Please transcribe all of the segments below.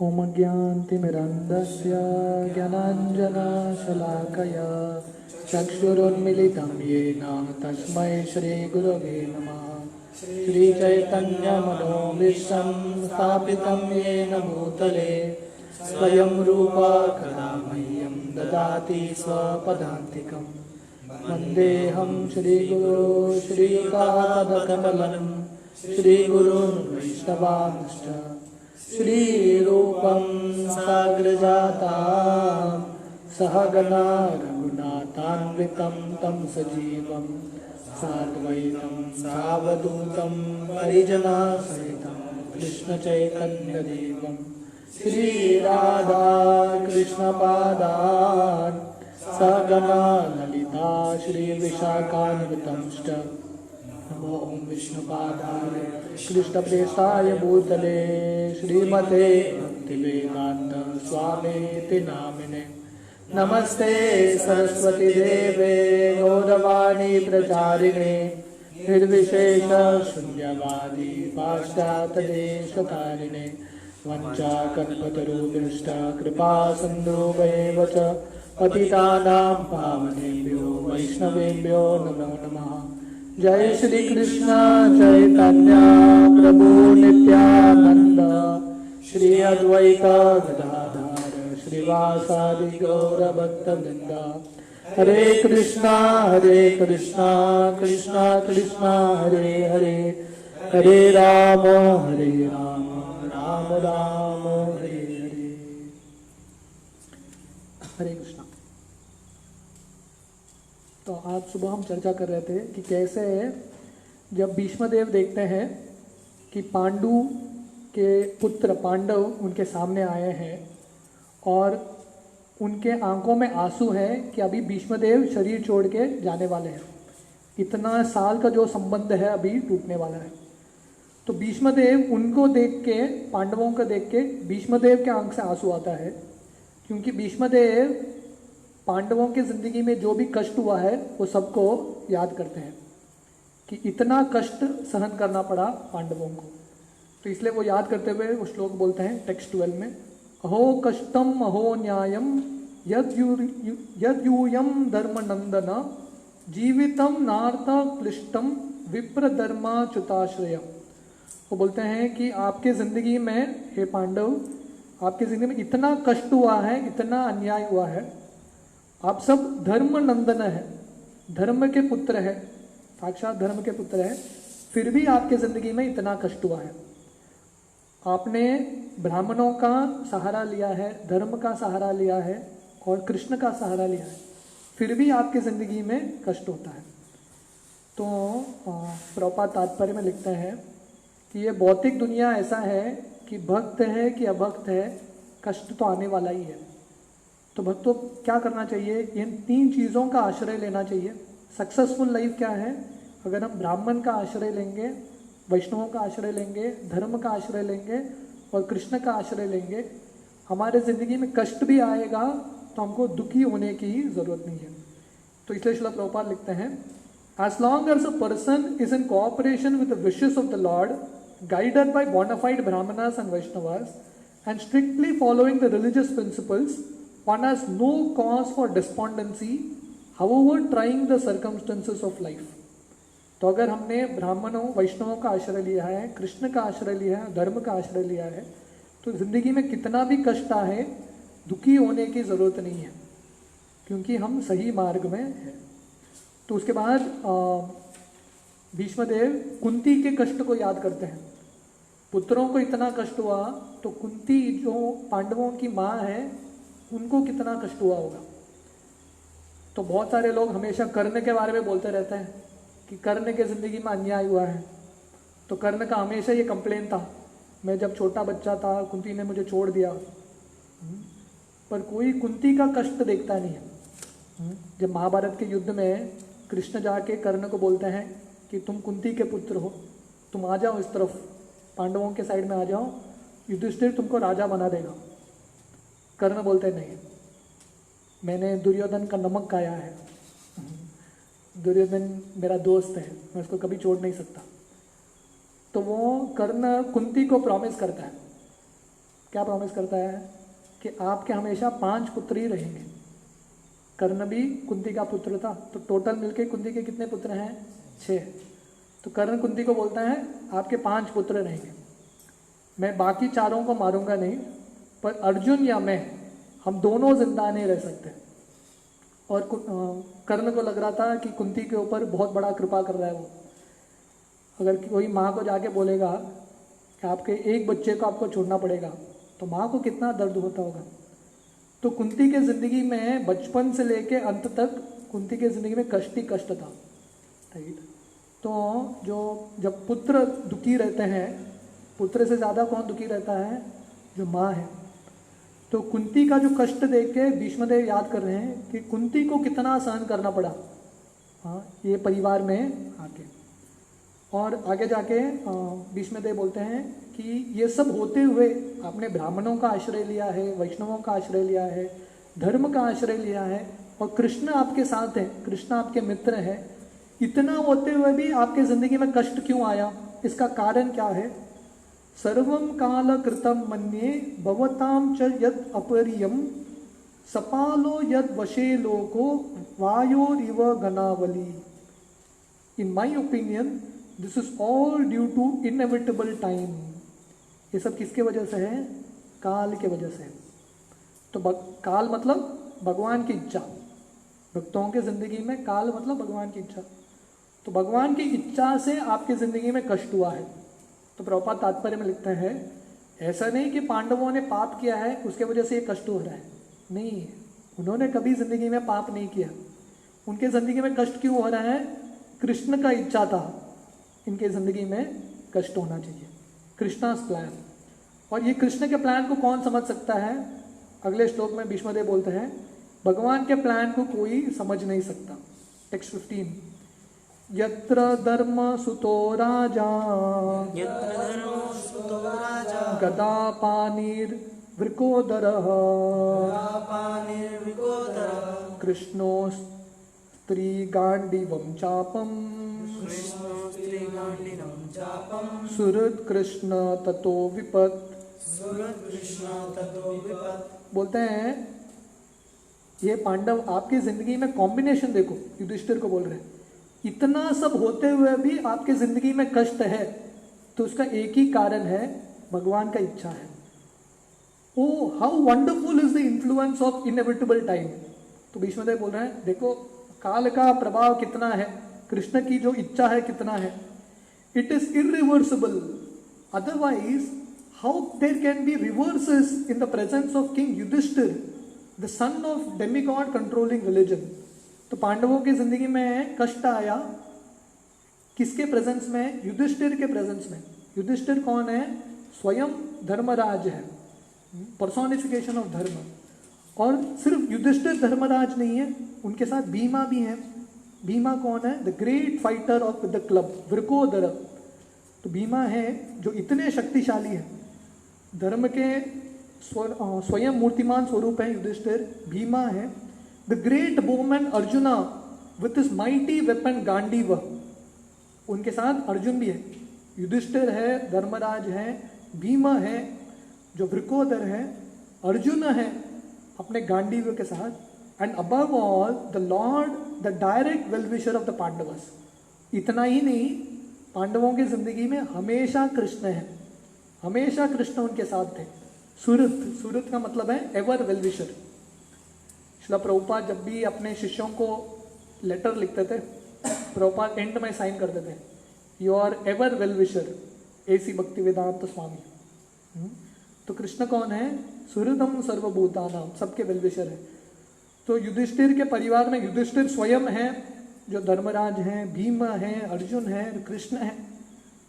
ॐ ज्ञानतिमिरन्धस्य ज्ञानाञ्जनशलाकया चक्षुरुन्मिलितं येन तस्मै श्रीगुरवे नमः। श्रीचैतन्यमनोभीष्टं स्थापितं येन भूतले स्वयं रूपा कदा मह्यं ददाति स्वपदान्तिकं। वन्देऽहं श्रीगुरो श्रीयुतापदकमलं श्रीगुरून् वैष्णवांश्च श्रीरूपं साग्रजातां सहगना रघुनाथान्वितं तं सजीवं साद्वैतं सावधूतं परिजनसहितं कृष्णचैतन्यदेवं श्रीराधा कृष्णपादान् सहगना ललिता श्रीविशाखान्वितंश्च। नमो ॐ विष्णुपादाय कृष्णप्रेष्ठाय भूतले श्रीमते भक्तिवेदान्त स्वामीति नामिने। नमस्ते सरस्वती देवे गौरवाणी प्रचारिणे निर्विशेष शून्यवादी पाश्चात्यदेशतारिणे। वञ्चाकल्पतरुभ्यश्च कृपा सिन्धुभ्येव च पतितानां पावनेभ्यो वैष्णवेभ्यो नमो नमः। जय श्री कृष्ण चैतन्य प्रभु नित्यानंद श्री अद्वैत गदाधर श्रीवासादि गौर भक्तवृंद। हरे कृष्णा कृष्णा कृष्णा हरे हरे, हरे राम राम राम हरे हरे। हरे कृष्णा। तो आज सुबह हम चर्चा कर रहे थे कि कैसे जब भीष्मदेव देखते हैं कि पांडु के पुत्र पांडव उनके सामने आए हैं और उनके आंखों में आंसू है कि अभी भीष्मदेव शरीर छोड़ के जाने वाले हैं, इतना साल का जो संबंध है अभी टूटने वाला है। तो भीष्मदेव उनको देख के, पांडवों को देख के भीष्मदेव के आंख से आंसू आता है, क्योंकि भीष्मदेव पांडवों की जिंदगी में जो भी कष्ट हुआ है वो सबको याद करते हैं कि इतना कष्ट सहन करना पड़ा पांडवों को। तो इसलिए वो याद करते हुए वो श्लोक बोलते हैं टेक्स्ट 12 में, अहो कष्टम अहो न्यायम यद्यूयम धर्मनंदन जीवितम नार्थ क्लिष्टम विप्र धर्माच्युताश्रय। वो बोलते हैं कि आपके ज़िंदगी में, हे पांडव, आपकी ज़िंदगी में इतना कष्ट हुआ है, इतना अन्याय हुआ है, आप सब धर्म नंदन है, धर्म के पुत्र है, साक्षात धर्म के पुत्र है, फिर भी आपके जिंदगी में इतना कष्ट हुआ है। आपने ब्राह्मणों का सहारा लिया है, धर्म का सहारा लिया है और कृष्ण का सहारा लिया है, फिर भी आपके जिंदगी में कष्ट होता है। तो प्रभुपाद तात्पर्य में लिखते हैं कि ये भौतिक दुनिया ऐसा है कि भक्त है कि अभक्त है, कष्ट तो आने वाला ही है। तो भक्तों क्या करना चाहिए? इन 3 चीज़ों का आश्रय लेना चाहिए। सक्सेसफुल लाइफ क्या है? अगर हम ब्राह्मण का आश्रय लेंगे, वैष्णवों का आश्रय लेंगे, धर्म का आश्रय लेंगे और कृष्ण का आश्रय लेंगे, हमारे ज़िंदगी में कष्ट भी आएगा तो हमको दुखी होने की ज़रूरत नहीं है। तो इसलिए श्रील प्रभुपाद लिखते हैं, as long as a person is in cooperation with the wishes of the Lord, guided by bona fide brahmanas and Vaishnavas and strictly following the religious principles, one has no cause for despondency, however trying the circumstances of life. तो अगर हमने ब्राह्मणों वैष्णवों का आश्रय लिया है, कृष्ण का आश्रय लिया है, धर्म का आश्रय लिया है, तो जिंदगी में कितना भी कष्ट आए दुखी होने की ज़रूरत नहीं है, क्योंकि हम सही मार्ग में हैं। तो उसके बाद भीष्मदेव कुंती के कष्ट को याद करते हैं। पुत्रों को इतना कष्ट हुआ तो कुंती जो पांडवों की माँ है उनको कितना कष्ट हुआ होगा। तो बहुत सारे लोग हमेशा कर्ण के बारे में बोलते रहते हैं कि कर्ण के ज़िंदगी में अन्याय हुआ है। तो कर्ण का हमेशा ये कंप्लेन था, मैं जब छोटा बच्चा था कुंती ने मुझे छोड़ दिया। पर कोई कुंती का कष्ट देखता नहीं है। जब महाभारत के युद्ध में कृष्ण जाके कर्ण को बोलते हैं कि तुम कुंती के पुत्र हो, तुम आ जाओ इस तरफ, पांडवों के साइड में आ जाओ, युधिष्ठिर तुमको राजा बना देगा। कर्ण बोलते नहीं, मैंने दुर्योधन का नमक खाया है, दुर्योधन मेरा दोस्त है, मैं उसको कभी छोड़ नहीं सकता। तो वो कर्ण कुंती को प्रॉमिस करता है क्या प्रॉमिस करता है कि आपके हमेशा 5 पुत्र ही रहेंगे। कर्ण भी कुंती का पुत्र था, तो टोटल मिलके कुंती के कितने पुत्र हैं? 6। तो कर्ण कुंती को बोलता है आपके 5 पुत्र रहेंगे, मैं बाकी चारों को मारूंगा नहीं, पर अर्जुन या मैं, हम दोनों जिंदा नहीं रह सकते। और कर्ण को लग रहा था कि कुंती के ऊपर बहुत बड़ा कृपा कर रहा है वो। अगर कोई माँ को जाके बोलेगा कि आपके एक बच्चे को आपको छोड़ना पड़ेगा, तो माँ को कितना दर्द होता होगा। तो कुंती के ज़िंदगी में बचपन से लेके अंत तक कुंती के ज़िंदगी में कष्ट ही कष्ट था, राइट। तो जो जब पुत्र दुखी रहते हैं, पुत्र से ज़्यादा कौन दुखी रहता है? जो माँ है। तो कुंती का जो कष्ट देख के भीष्मदेव याद कर रहे हैं कि कुंती को कितना सहन करना पड़ा, हाँ, ये परिवार में आके। और आगे जाके भीष्मदेव बोलते हैं कि ये सब होते हुए आपने ब्राह्मणों का आश्रय लिया है, वैष्णवों का आश्रय लिया है, धर्म का आश्रय लिया है, और कृष्ण आपके साथ है, कृष्ण आपके मित्र है। इतना होते हुए भी आपके जिंदगी में कष्ट क्यों आया? इसका कारण क्या है? सर्वम काल कृतम मन्ये भवताम च यद अपरियम सपालो यद वशे लोको वायोरिव गनावली। In my opinion this is all due to inevitable time. ये सब किसके वजह से है? काल के वजह से। तो काल मतलब भगवान की इच्छा। भक्तों के जिंदगी में काल मतलब भगवान की इच्छा। तो भगवान की इच्छा से आपकी जिंदगी में कष्ट हुआ है। तो प्रभुपाद तात्पर्य में लिखते हैं, ऐसा नहीं कि पांडवों ने पाप किया है उसके वजह से ये कष्ट हो रहा है, नहीं, उन्होंने कभी जिंदगी में पाप नहीं किया। उनके जिंदगी में कष्ट क्यों हो रहा है? कृष्ण का इच्छा था इनके जिंदगी में कष्ट होना चाहिए, कृष्णा's प्लान। और ये कृष्ण के प्लान को कौन समझ सकता है? अगले श्लोक में भीष्मदेव बोलते हैं, भगवान के प्लान को कोई समझ नहीं सकता। टेक्स्ट 15, यत्र धर्म सुतो राजा गदा पानीर वृकोदरः कृष्णो स्त्री गांडीवं चापम सुहृद कृष्ण ततो विपत। बोलते हैं ये पांडव आपकी जिंदगी में कॉम्बिनेशन देखो, युधिष्ठिर को बोल रहे हैं इतना सब होते हुए भी आपके जिंदगी में कष्ट है, तो उसका एक ही कारण है, भगवान का इच्छा है। Oh how wonderful is the influence of inevitable time. तो भीष्मदेव बोल रहे हैं देखो काल का प्रभाव कितना है, कृष्ण की जो इच्छा है कितना है। It is irreversible, otherwise how there can be reverses in the presence of King Yudhishthira, the son of demigod controlling religion. तो पांडवों की जिंदगी में कष्ट आया किसके प्रेजेंस में? युधिष्ठिर के प्रेजेंस में। युधिष्ठिर कौन है? स्वयं धर्मराज है, पर्सोनिफिकेशन ऑफ धर्म। और सिर्फ युधिष्ठिर धर्मराज नहीं है, उनके साथ भीमा भी है। भीमा कौन है? The great fighter of the club Vrikodar. तो भीमा है जो इतने शक्तिशाली है, धर्म के स्वयं मूर्तिमान स्वरूप है युधिष्ठिर। भीमा है the great bowman Arjuna with his mighty weapon Gandiva, उनके साथ अर्जुन भी है। युधिष्ठिर है, धर्मराज है, भीमा है जो वृकोदर है, अर्जुन है अपने गांडीव के साथ, and above all the Lord the direct well-wisher of the Pandavas. इतना ही नहीं, पांडवों की जिंदगी में हमेशा कृष्ण है, हमेशा कृष्ण उनके साथ थे। सुहृद, सुहृद का मतलब है एवर वेलविशर। श्रील प्रभुपाद जब भी अपने शिष्यों को लेटर लिखते थे, प्रभुपाद एंड में साइन करते थे, you are ever well-wisher AC Bhaktivedanta Swami. तो कृष्ण कौन है? सुहृदम सर्वभूतानाम, सबके वेलविशर है। तो युधिष्ठिर के परिवार में युधिष्ठिर स्वयं है जो धर्मराज हैं, भीम है, अर्जुन है, कृष्ण है।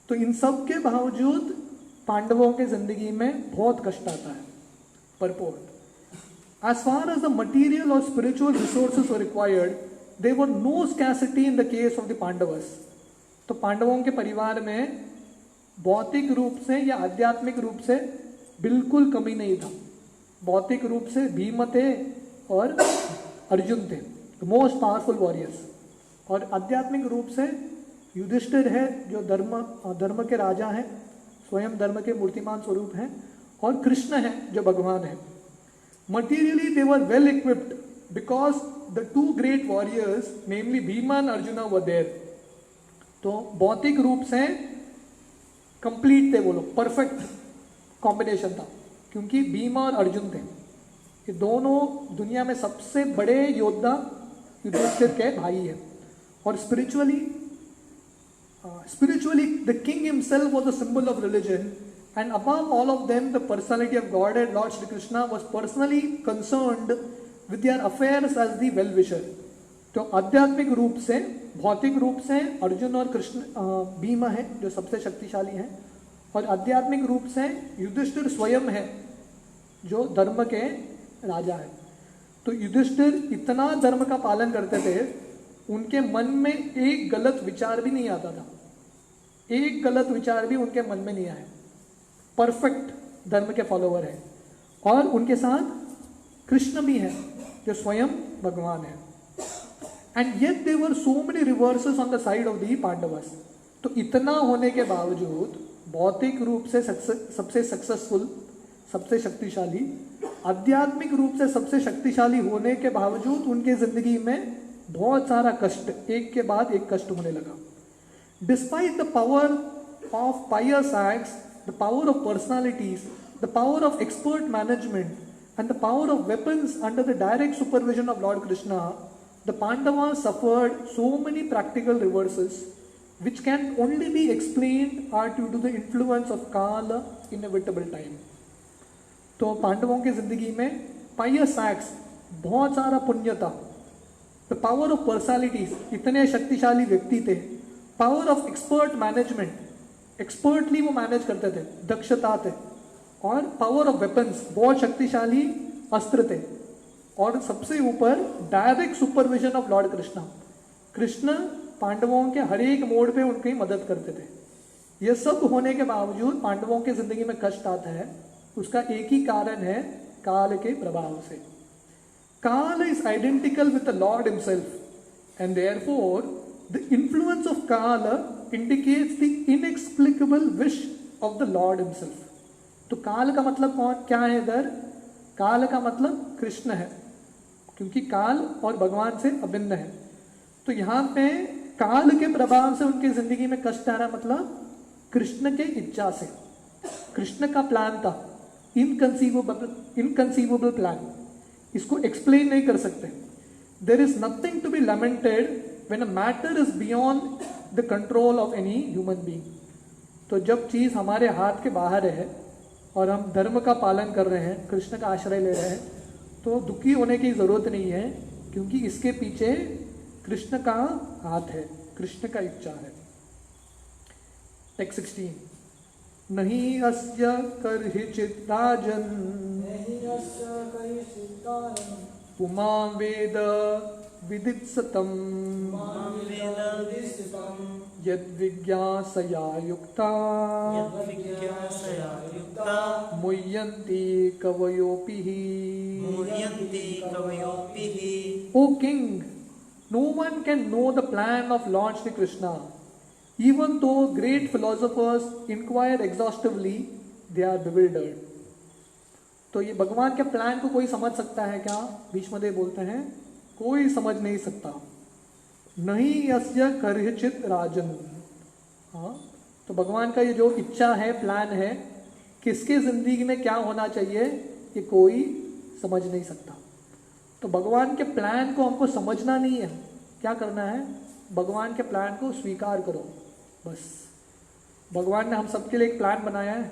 तो इन सब के बावजूद पांडवों के जिंदगी में बहुत कष्ट आता है। Purport, as far as the material or spiritual resources were required, there were no scarcity in the case of the Pandavas. तो पांडवों के परिवार में भौतिक रूप से या आध्यात्मिक रूप से बिल्कुल कमी नहीं था। भौतिक रूप से भीम थे और अर्जुन थे, मोस्ट पावरफुल वॉरियर्स। और आध्यात्मिक रूप से युधिष्ठिर है जो धर्म के राजा हैं, स्वयं धर्म के मूर्तिमान स्वरूप हैं। और कृष्ण है जो भगवान है। Materially they were well equipped because the two great warriors namely Bhima and Arjuna were there. तो भौतिक रूप से कंप्लीट थे वो लोग, परफेक्ट कॉम्बिनेशन था, क्योंकि भीमा और अर्जुन थे। ये दोनों दुनिया में सबसे बड़े योद्धा युधिष्ठिर के भाई है। और spiritually the king himself was the symbol of religion, and above all of them the personality of God and Lord Shri Krishna was personally concerned with their affairs as the well wisher. तो आध्यात्मिक रूप से, भौतिक रूप से अर्जुन और कृष्ण भीमा है जो सबसे शक्तिशाली हैं, और आध्यात्मिक रूप से युधिष्ठिर स्वयं है जो धर्म के राजा है। तो युधिष्ठिर इतना धर्म का पालन करते थे, उनके मन में एक गलत विचार भी नहीं आता था, एक गलत विचार भी उनके मन में नहीं आया। परफेक्ट धर्म के फॉलोवर है। और उनके साथ कृष्ण भी है जो स्वयं भगवान है। And yet there were so many reverses on the side of the Pandavas. तो इतना होने के बावजूद, भौतिक रूप से सबसे सक्सेसफुल, सबसे शक्तिशाली, आध्यात्मिक रूप से सबसे शक्तिशाली होने के बावजूद उनके जिंदगी में बहुत सारा कष्ट, एक के बाद एक कष्ट होने लगा। Despite the power of pious acts, the power of personalities, the power of expert management and the power of weapons under the direct supervision of Lord Krishna, the Pandavas suffered so many practical reverses which can only be explained are due to the influence of Kala, inevitable time. तो पांडवों की जिंदगी में pious acts, बहुत सारा पुण्य था, the power of personalities, इतने शक्तिशाली व्यक्ति थे, power of expert management, expertly वो मैनेज करते थे, दक्षता थे, और पावर ऑफ वेपन्स, बहुत शक्तिशाली अस्त्र थे, और सबसे ऊपर direct supervision of Lord Krishna. Krishna पांडवों के हर एक मोड़ पे उनकी मदद करते थे। यह सब होने के बावजूद पांडवों की जिंदगी में कष्ट आता है, उसका एक ही कारण है, काल के प्रभाव से। Kala is identical with the Lord himself, and therefore the influence of kala indicates the inexplicable wish of the Lord himself. तो काल का मतलब कौन क्या है इधर? काल का मतलब कृष्ण है, क्योंकि काल और भगवान से अभिन्न है। तो यहाँ पे काल के प्रभाव से उनकी जिंदगी में कष्ट आ रहा, मतलब कृष्ण के इच्छा से। कृष्ण का प्लान था, इनकंसीवेबल प्लान, इसको एक्सप्लेन नहीं कर सकते। There is nothing to be lamented when a matter is beyond the control of any human being. तो जब चीज हमारे हाथ के बाहर है और हम धर्म का पालन कर रहे हैं, कृष्ण का आश्रय ले रहे हैं, तो दुखी होने की जरूरत नहीं है, क्योंकि इसके पीछे कृष्ण का हाथ है, कृष्ण का इच्छा है। टेक्स्ट 16, नहीं अस्य कर्हिचित् राजन् पुमा वेद विदित्सतम् यद्विज्ञासया युक्ता मुह्यन्ति कवयोपिः। O king, no one can know the plan of Lord Shri Krishna. Even though great philosophers inquire exhaustively, they are bewildered. तो ये भगवान के प्लान को कोई समझ सकता है क्या? भीष्मदेव बोलते हैं कोई समझ नहीं सकता। नहीं यस्य कर्हिचित् राजन्। हाँ, तो भगवान का ये जो इच्छा है, प्लान है, किसके जिंदगी में क्या होना चाहिए, ये कोई समझ नहीं सकता। तो भगवान के प्लान को हमको समझना नहीं है, क्या करना है? भगवान के प्लान को स्वीकार करो, बस। भगवान ने हम सबके लिए एक प्लान बनाया है,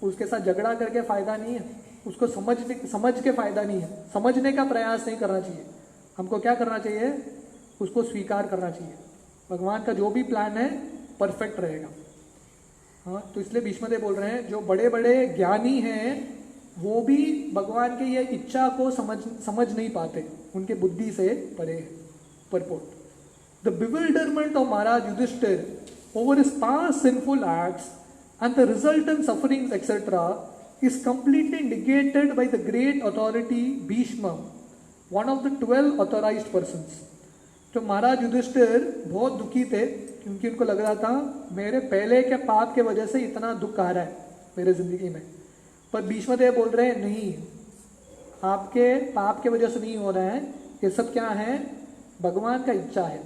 उसके साथ झगड़ा करके फायदा नहीं है, उसको समझ के फायदा नहीं है, समझने का प्रयास नहीं करना चाहिए। हमको क्या करना चाहिए? उसको स्वीकार करना चाहिए। भगवान का जो भी प्लान है परफेक्ट रहेगा। हाँ, तो इसलिए भीष्मदेव बोल रहे हैं जो बड़े बड़े ज्ञानी हैं वो भी भगवान के ये इच्छा को समझ नहीं पाते, उनके बुद्धि से परे। Purport, the bewilderment of Maharaj Yudhishthir over his past sinful acts and the resultant sufferings etcetera is completely negated by the great authority Bhishma, one of the 12 authorized persons. तो महाराज युधिष्ठिर बहुत दुखी थे, क्योंकि उनको लग रहा था मेरे पहले के पाप के वजह से इतना दुख आ रहा है मेरे जिंदगी में। पर भीष्मदेव बोल रहे हैं नहीं, आपके पाप के वजह से नहीं हो रहा है, ये सब क्या है, भगवान का इच्छा है,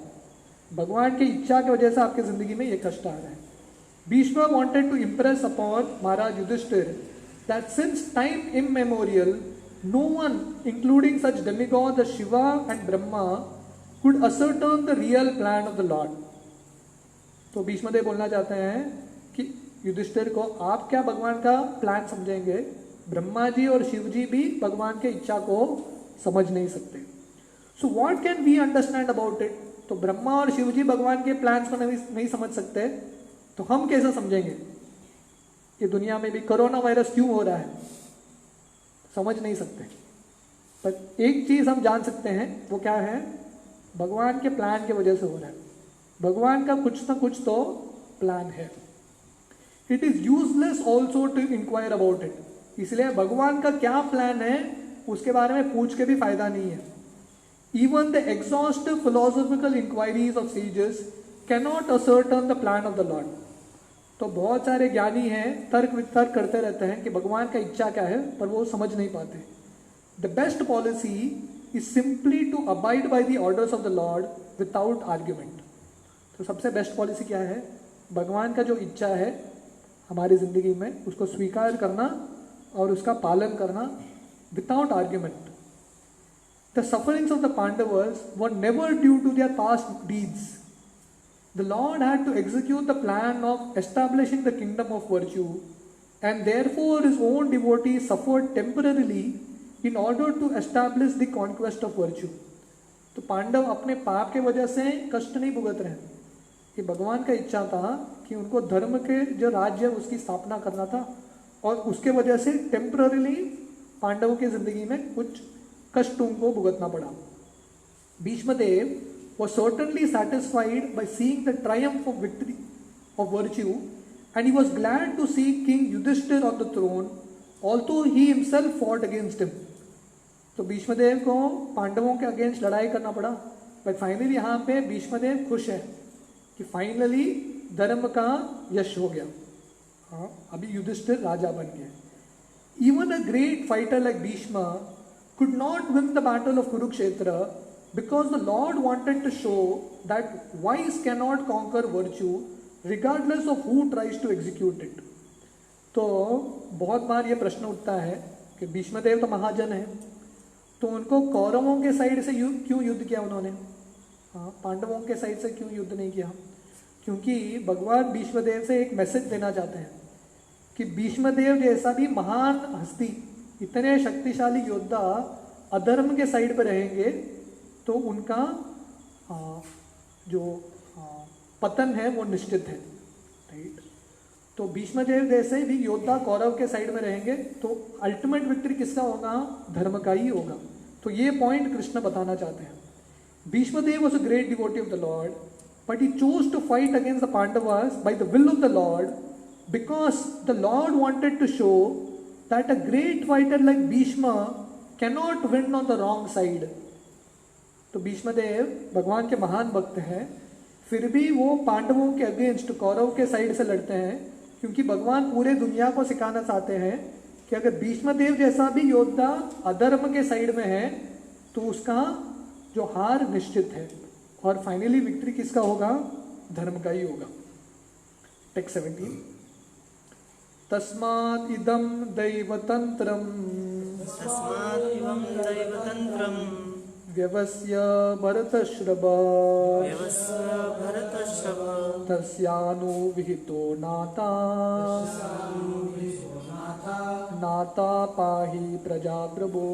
भगवान की इच्छा की वजह से आपकी जिंदगी में ये कष्ट आ रहा है। Bhishma wanted to impress upon Maharaj Yudhishthir that since time immemorial, no one, including such demigods as Shiva and Brahma, could ascertain the real plan of the Lord. तो भीष्मदेव बोलना चाहते हैं कि युधिष्ठिर को आप क्या भगवान का प्लान समझेंगे, ब्रह्मा जी और शिव जी भी भगवान के इच्छा को समझ नहीं सकते। So what can we understand about it, तो ब्रह्मा और शिव जी भगवान के प्लान्स को नहीं समझ सकते, तो हम कैसे समझेंगे कि दुनिया में भी कोरोना वायरस क्यों हो रहा है, समझ नहीं सकते। पर एक चीज हम जान सकते हैं, वो क्या है, भगवान के प्लान की वजह से हो रहा है, भगवान का कुछ ना कुछ तो प्लान है। It is useless also to inquire about it, इसलिए भगवान का क्या प्लान है उसके बारे में पूछ के भी फायदा नहीं है। Even the exhaustive philosophical inquiries of sages cannot ascertain the plan of the Lord. तो बहुत सारे ज्ञानी हैं, तर्क वितर्क करते रहते हैं कि भगवान का इच्छा क्या है, पर वो समझ नहीं पाते। The best policy is simply to abide by the orders of the Lord without argument. तो सबसे बेस्ट पॉलिसी क्या है, भगवान का जो इच्छा है हमारी जिंदगी में उसको स्वीकार करना और उसका पालन करना without argument. The sufferings of the Pandavas were never due to their past deeds. The Lord had to execute the plan of establishing the kingdom of virtue, and therefore his own devotees suffered temporarily in order to establish the conquest of virtue. तो पांडव अपने पाप के वजह से कष्ट नहीं भुगत रहे, कि भगवान का इच्छा था कि उनको धर्म के जो राज्य है उसकी स्थापना करना था, और उसके वजह से टेम्पररीली पांडवों की जिंदगी में कुछ कष्ट उनको भुगतना पड़ा। Bhishmadev was certainly satisfied by seeing the triumph of victory of virtue, and he was glad to see King Yudhishthir on the throne, although he himself fought against him. तो भीष्मदेव को पांडवों के अगेंस्ट लड़ाई करना पड़ा, पर फाइनली यहाँ पे भीष्मदेव खुश है कि फाइनली धर्म का यश हो गया। हाँ, अभी युधिष्ठिर राजा बन गए। Even a great fighter like Bhishma could not win the battle of Kurukshetra, because the Lord wanted to show that vice cannot conquer virtue regardless of who tries to execute it. तो बहुत बार ये प्रश्न उठता है कि भीष्मदेव तो महाजन है, तो उनको कौरवों के साइड से क्यों युद्ध किया उन्होंने, हाँ, पांडवों के साइड से क्यों युद्ध नहीं किया? क्योंकि भगवान भीष्मदेव से एक मैसेज देना चाहते हैं कि भीष्मदेव जैसा भी महान हस्ती, इतने शक्तिशाली योद्धा अधर्म के साइड पर रहेंगे तो उनका जो पतन है वो निश्चित है, राइट। तो भीष्मदेव जैसे भी योद्धा कौरव के साइड में रहेंगे तो अल्टीमेट विक्ट्री किसका होगा, धर्म का ही होगा। तो ये पॉइंट कृष्ण बताना चाहते हैं। Bhishmadeva was a great devotee of the Lord, but he chose to fight against the Pandavas by the will of the Lord, because the Lord wanted to show that a great fighter like Bhishma cannot win on the wrong side. तो भीष्मदेव भगवान के महान भक्त हैं, फिर भी वो पांडवों के अगेंस्ट कौरव के साइड से लड़ते हैं, क्योंकि भगवान पूरे दुनिया को सिखाना चाहते हैं कि अगर भीष्मदेव जैसा भी योद्धा अधर्म के साइड में है तो उसका जो हार निश्चित है, और फाइनली विक्ट्री किसका होगा, धर्म का ही होगा। टेक्स्ट 17, तस्मात् इदं दैवतंत्रम् व्यवस्य भरतश्रभ तस्यानु विहितो नाता नाता पाहि प्रजा प्रभो।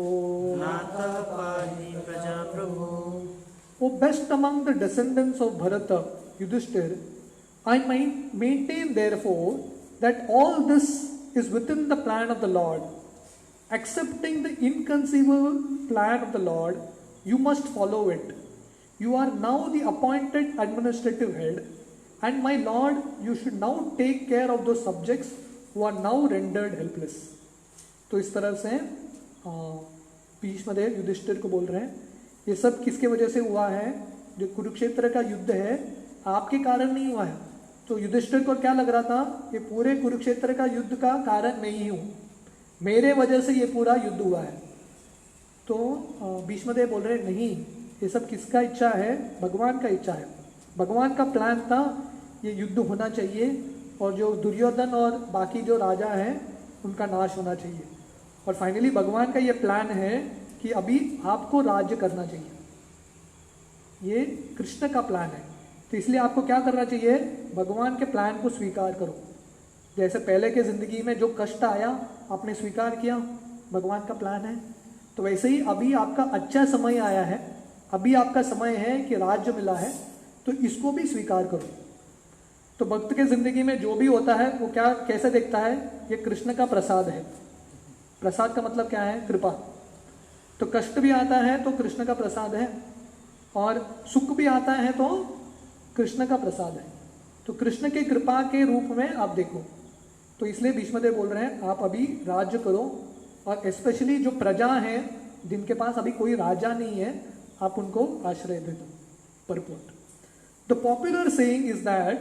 O best among the descendants of Bharata, Yudhishthir, I might maintain therefore that all this is within the plan of the Lord. Accepting the inconceivable plan of the Lord, you must follow it. You are now the appointed administrative head, and my Lord, you should now take care of those subjects who are now rendered helpless. तो इस तरह से भीष्मदेव युधिष्ठिर को बोल रहे हैं, ये सब किसके वजह से हुआ है? जो कुरुक्षेत्र का युद्ध है आपके कारण नहीं हुआ है। तो युधिष्ठिर को क्या लग रहा था कि पूरे कुरुक्षेत्र का युद्ध का कारण मैं ही हूँ, मेरे वजह से ये पूरा युद्ध हुआ है। तो भीष्मदेव बोल रहे नहीं, ये सब किसका इच्छा है? भगवान का इच्छा है। भगवान का प्लान था ये युद्ध होना चाहिए और जो दुर्योधन और बाकी जो राजा हैं उनका नाश होना चाहिए। और फाइनली भगवान का ये प्लान है कि अभी आपको राज्य करना चाहिए। ये कृष्ण का प्लान है। तो इसलिए आपको क्या करना चाहिए? भगवान के प्लान को स्वीकार करो। जैसे पहले के ज़िंदगी में जो कष्ट आया आपने स्वीकार किया, भगवान का प्लान है। तो वैसे ही अभी आपका अच्छा समय आया है, अभी आपका समय है कि राज्य मिला है, तो इसको भी स्वीकार करो। तो भक्त के ज़िंदगी में जो भी होता है वो क्या कैसे देखता है? ये कृष्ण का प्रसाद है। प्रसाद का मतलब क्या है? कृपा। तो कष्ट भी आता है तो कृष्ण का प्रसाद है, और सुख भी आता है तो कृष्ण का प्रसाद है। तो कृष्ण के कृपा के रूप में आप देखो। तो इसलिए भीष्मदेव बोल रहे हैं आप अभी राज्य करो, और स्पेशली जो प्रजा है जिनके पास अभी कोई राजा नहीं है, आप उनको आश्रय दे दो। Purport, the popular saying is that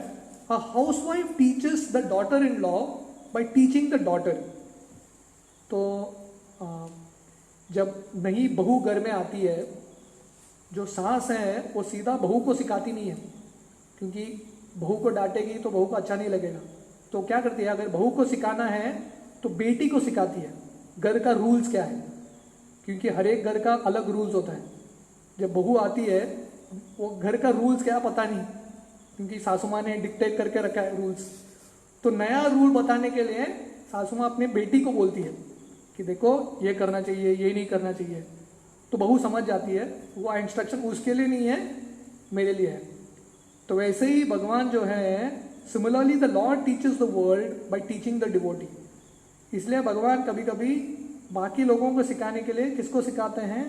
a housewife teaches the daughter in law by teaching the daughter. तो जब नई बहू घर में आती है, जो सास है वो सीधा बहू को सिखाती नहीं है, क्योंकि बहू को डांटेगी तो बहू को अच्छा नहीं लगेगा। तो क्या करती है? अगर बहू को सिखाना है तो बेटी को सिखाती है घर का रूल्स क्या है, क्योंकि हर एक घर का अलग रूल्स होता है। जब बहू आती है वो घर का रूल्स क्या पता नहीं, क्योंकि सासू माँ ने डिक्टेट करके रखा है रूल्स। तो नया रूल बताने के लिए सासू माँ अपनी बेटी को बोलती है कि देखो ये करना चाहिए, ये नहीं करना चाहिए। तो बहू समझ जाती है वो इंस्ट्रक्शन उसके लिए नहीं है, मेरे लिए है। तो वैसे ही भगवान जो है, similarly the Lord teaches the world by teaching the devotee. इसलिए भगवान कभी कभी बाकी लोगों को सिखाने के लिए किसको सिखाते हैं?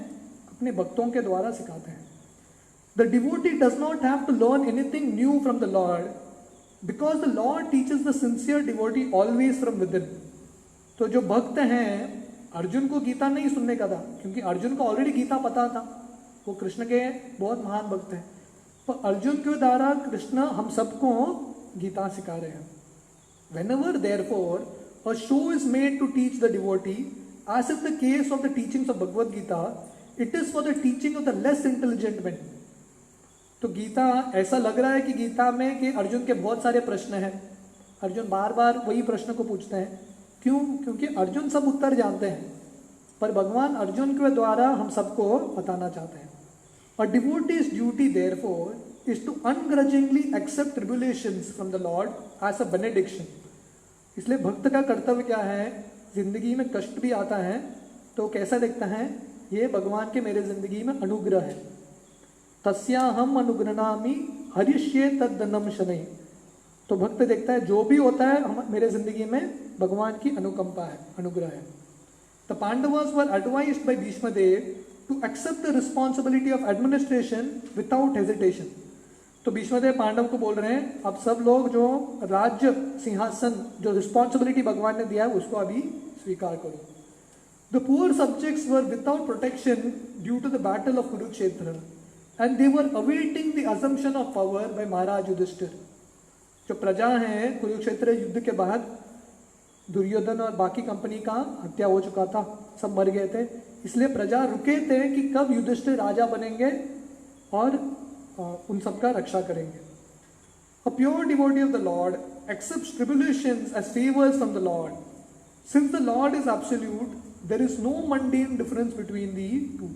अपने भक्तों के द्वारा सिखाते हैं। The devotee does not have to learn anything new from the Lord, because the Lord teaches the sincere devotee always from within. तो जो भक्त हैं, अर्जुन को गीता नहीं सुनने का था, क्योंकि अर्जुन को ऑलरेडी गीता पता था, वो कृष्ण के बहुत महान भक्त हैं। तो अर्जुन के द्वारा कृष्ण हम सबको गीता सिखा रहे हैं। Whenever therefore a show is made to teach the devotee, as in the case of the teachings of Bhagavad Gita, it is for the teaching of the less intelligent men. तो गीता ऐसा लग रहा है कि गीता में कि अर्जुन के बहुत सारे प्रश्न हैं, अर्जुन बार बार वही प्रश्न को पूछते हैं। क्यों? क्योंकि अर्जुन सब उत्तर जानते हैं, पर भगवान अर्जुन के द्वारा हम सबको बताना चाहते हैं। A devotee's duty therefore is to ungrudgingly accept tribulations from the Lord as a benediction. इसलिए भक्त का कर्तव्य क्या है? जिंदगी में कष्ट भी आता है तो कैसा देखता है? ये भगवान के मेरे जिंदगी में अनुग्रह है। तस्याहम अनुग्रहणामि हरिष्ये तद्दनम शनै। तो भक्त देखता है जो भी होता है हम मेरे जिंदगी में भगवान की अनुकंपा है, अनुग्रह है। The Pandavas were advised by Bhishmadev to accept the responsibility of administration without hesitation. तो भीष्मदेव पांडव को बोल रहे हैं अब सब लोग जो राज्य सिंहासन जो रिस्पॉन्सिबिलिटी भगवान ने दिया है उसको अभी स्वीकार करो। The poor subjects were without protection due to the battle of Kurukshetra, and they were awaiting the assumption of power by Maharaj Yudhishthir. जो प्रजा है, कुरुक्षेत्र युद्ध के बाद दुर्योधन और बाकी कंपनी का हत्या हो चुका था, सब मर गए थे, इसलिए प्रजा रुके थे कि कब युधिष्ठिर राजा बनेंगे और उन सब का रक्षा करेंगे। A pure devotee of the Lord accepts tribulations as favors from the Lord. Since the Lord is absolute, there is no mundane difference between the two.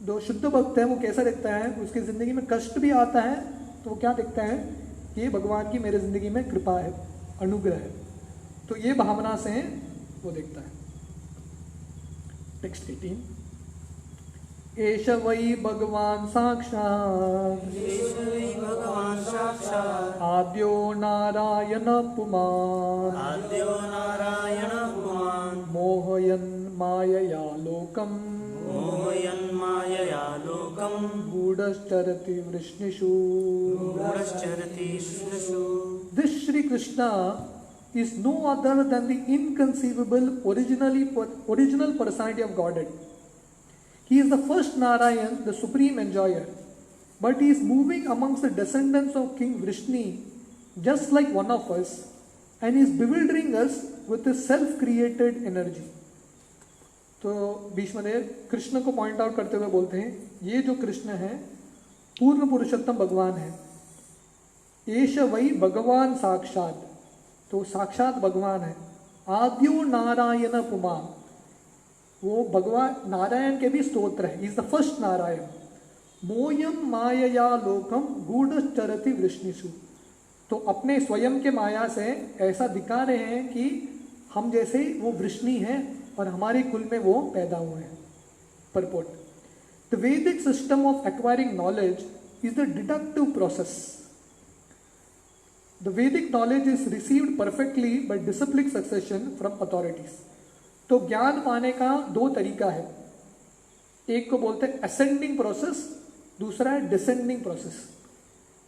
जो शुद्ध भक्त है वो कैसा देखता है? उसकी जिंदगी में कष्ट भी आता है तो वो क्या देखता है? ये भगवान की मेरे जिंदगी में कृपा है, अनुग्रह है। तो ये भावना से वो देखता है। टेक्स्ट 18। एष वै भगवान साक्षात् आद्यो नारायण पुमान् मोहयन् मायया लोकम् गूढ़श्चरति वृष्णिषु। This Shri Krishna is no other than the inconceivable original personality of Godhead. He is the first Narayan, the supreme enjoyer, but he is moving amongst the descendants of King Vrishni just like one of us, and is bewildering us with his self-created energy. तो भीष्मदेव कृष्ण को point out करते हुए बोलते हैं, ये जो कृष्ण है पूर्ण पुरुषोत्तम भगवान है, एष वही भगवान साक्षात, तो साक्षात भगवान है। आद्यो नारायण पुमा, वो भगवान नारायण के भी स्तोत्र है, इज द फर्स्ट नारायण। मोयम मायया लोकम गूढ़चरति वृष्णिषु, तो अपने स्वयं के माया से ऐसा दिखा रहे हैं कि हम जैसे वो वृष्णि हैं और हमारे कुल में वो पैदा हुए हैं। Purport, the Vedic system of acquiring knowledge is the deductive process. The Vedic knowledge is received perfectly by discipline succession from authorities. तो ज्ञान पाने का दो तरीका है, एक को बोलते हैं असेंडिंग प्रोसेस, दूसरा है डिसेंडिंग प्रोसेस।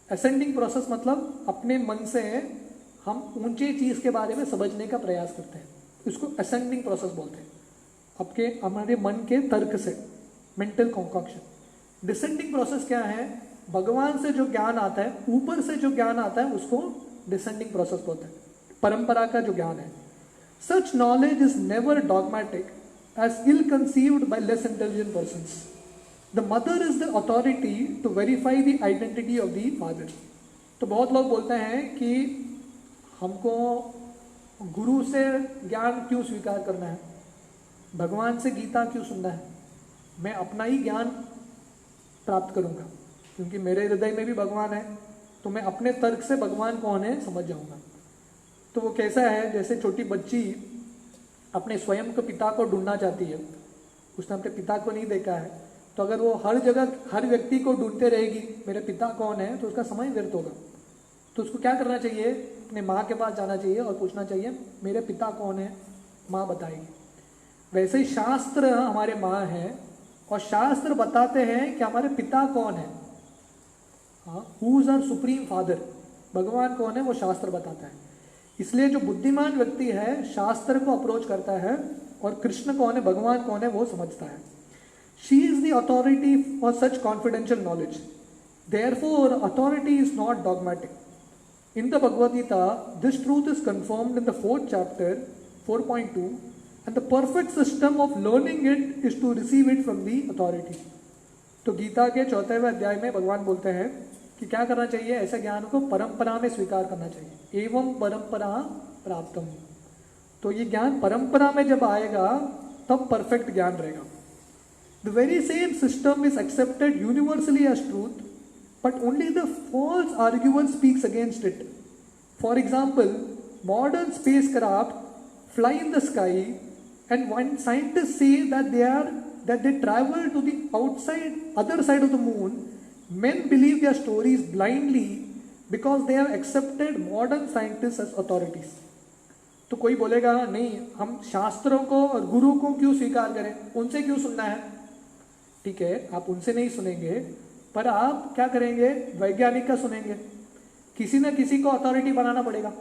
असेंडिंग प्रोसेस मतलब अपने मन से हम ऊंचे चीज के बारे में समझने का प्रयास करते हैं, इसको असेंडिंग प्रोसेस बोलते हैं, आपके हमारे मन के तर्क से, मेंटल कॉन्कॉक्शन। डिसेंडिंग प्रोसेस क्या है, भगवान से जो ज्ञान आता है, ऊपर से जो ज्ञान आता है उसको डिसेंडिंग प्रोसेस बोलते हैं, परंपरा का जो ज्ञान है। Such knowledge is never dogmatic as ill conceived by less intelligent persons. The mother is the authority to verify the identity of the father. तो बहुत लोग बोलते हैं कि हमको गुरु से ज्ञान क्यों स्वीकार करना है, भगवान से गीता क्यों सुनना है, मैं अपना ही ज्ञान प्राप्त करूंगा क्योंकि मेरे हृदय में भी भगवान है, तो मैं अपने तर्क से भगवान कौन है समझ जाऊंगा। तो वो कैसा है, जैसे छोटी बच्ची अपने स्वयं के पिता को ढूंढना चाहती है, उसने अपने पिता को नहीं देखा है, तो अगर वो हर जगह हर व्यक्ति को ढूंढते रहेगी मेरे पिता कौन है, तो उसका समय व्यर्थ होगा। तो उसको क्या करना चाहिए, अपने माँ के पास जाना चाहिए और पूछना चाहिए मेरे पिता कौन है, माँ बताएगी। वैसे ही शास्त्र हमारे माँ है और शास्त्र बताते हैं कि हमारे पिता कौन है, who is our supreme father, भगवान कौन है वो शास्त्र बताता है। इसलिए जो बुद्धिमान व्यक्ति है शास्त्र को अप्रोच करता है और कृष्ण कौन है, भगवान कौन है वो समझता है। She is the authority for such confidential knowledge, therefore authority is not dogmatic. In the Bhagavad Gita, this truth is confirmed in the 4th chapter, 4.2, and the perfect system of learning it is to receive it from the authority. तो गीता के 4वें अध्याय में भगवान बोलते हैं कि क्या करना चाहिए, ऐसे ज्ञान को परंपरा में स्वीकार करना चाहिए, एवं परंपरा प्राप्तम। तो ये ज्ञान परंपरा में जब आएगा तब परफेक्ट ज्ञान रहेगा। The very same system is accepted universally as truth, but only the false arguer speaks against it. For example, modern spacecraft fly in the sky, and when scientists say that they travel to the other side of the moon, men believe their stories blindly because they have accepted modern scientists as authorities. तो कोई बोलेगा नहीं, हम शास्त्रों को और गुरु को क्यों स्वीकार करें, उनसे क्यों सुनना है। ठीक है, आप उनसे नहीं सुनेंगे, पर आप क्या करेंगे, वैज्ञानिक का सुनेंगे, किसी न किसी को अथॉरिटी बनाना पड़ेगा।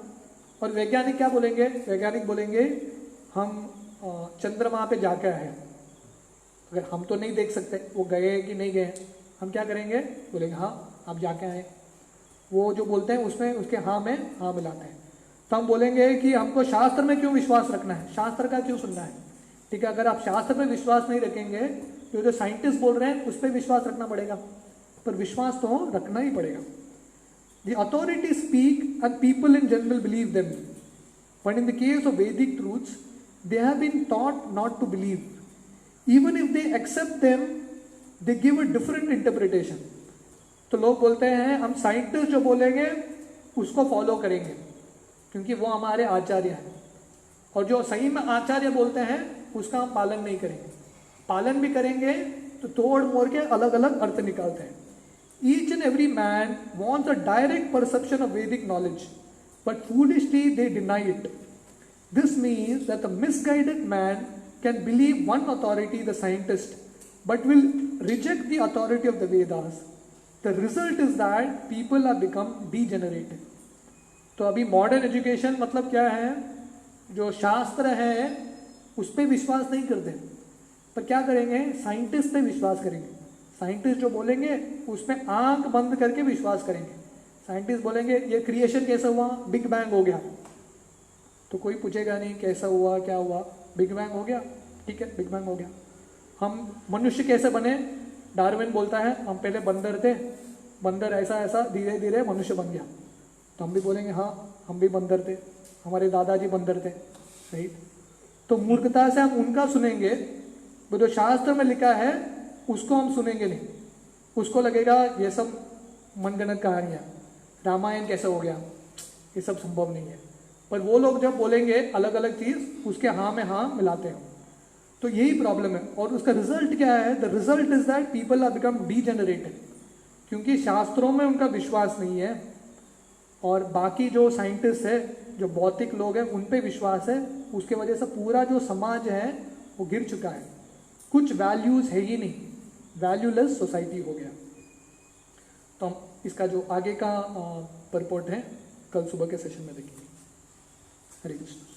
और वैज्ञानिक क्या बोलेंगे, वैज्ञानिक बोलेंगे हम चंद्रमा पे जाके आए, अगर हम तो नहीं देख सकते वो गए कि नहीं गए, हम क्या करेंगे, बोलेंगे हाँ आप जाके आए। वो जो बोलते हैं उसमें उसके हाँ में हाँ मिलाते हैं। तो हम बोलेंगे कि हमको शास्त्र में क्यों विश्वास रखना है, शास्त्र का क्यों सुनना है। ठीक है, अगर आप शास्त्र पे विश्वास नहीं रखेंगे तो जो साइंटिस्ट बोल रहे हैं उस पर विश्वास रखना पड़ेगा, पर विश्वास तो रखना ही पड़ेगा। The authorities speak and people in general believe them. But in the case of Vedic truths, they have been taught not to believe. Even if they accept them, they give a different interpretation. तो लोग बोलते हैं हम scientist जो बोलेंगे उसको follow करेंगे क्योंकि वो हमारे आचार्य हैं, और जो सही में आचार्य बोलते हैं उसका हम पालन नहीं करेंगे। पालन भी करेंगे तो तोड़ मोड़ के अलग अलग अर्थ निकालते हैं। Each and every man wants a direct perception of Vedic knowledge, but foolishly they deny it. This means that the misguided man can believe one authority, the scientist, but will reject the authority of the Vedas. The result is that people have become degenerated. तो अभी modern education मतलब क्या है, जो शास्त्र है उस पर विश्वास नहीं करते, पर क्या करेंगे, साइंटिस्ट पे विश्वास करेंगे। साइंटिस्ट जो बोलेंगे उसमें आंख बंद करके विश्वास करेंगे। साइंटिस्ट बोलेंगे ये क्रिएशन कैसा हुआ, बिग बैंग हो गया, तो कोई पूछेगा नहीं कैसा हुआ क्या हुआ, बिग बैंग हो गया, ठीक है, बिग बैंग हो गया। हम मनुष्य कैसे बने? डार्विन बोलता है हम पहले बंदर थे, बंदर ऐसा ऐसा धीरे धीरे मनुष्य बन गया। तो हम भी बोलेंगे हाँ हम भी बंदर थे, हमारे दादाजी बंदर थे, सही। तो मूर्खता से हम उनका सुनेंगे, वो जो शास्त्र में लिखा है उसको हम सुनेंगे नहीं। उसको लगेगा ये सब मनगढ़ंत कहानियाँ, रामायण कैसे हो गया, ये सब संभव नहीं है। पर वो लोग जब बोलेंगे अलग अलग चीज़, उसके हाँ में हाँ मिलाते हैं। तो यही प्रॉब्लम है। और उसका रिजल्ट क्या है? The result is that people are become degenerated, क्योंकि शास्त्रों में उनका विश्वास नहीं है और बाकी जो साइंटिस्ट है, जो भौतिक लोग हैं, उन पे विश्वास है। उसके वजह से पूरा जो समाज है वो गिर चुका है, कुछ वैल्यूज है ही नहीं, वैल्यूलेस सोसाइटी हो गया। तो हम इसका जो आगे का परपोर्ट है कल सुबह के सेशन में देखेंगे। हरे कृष्ण।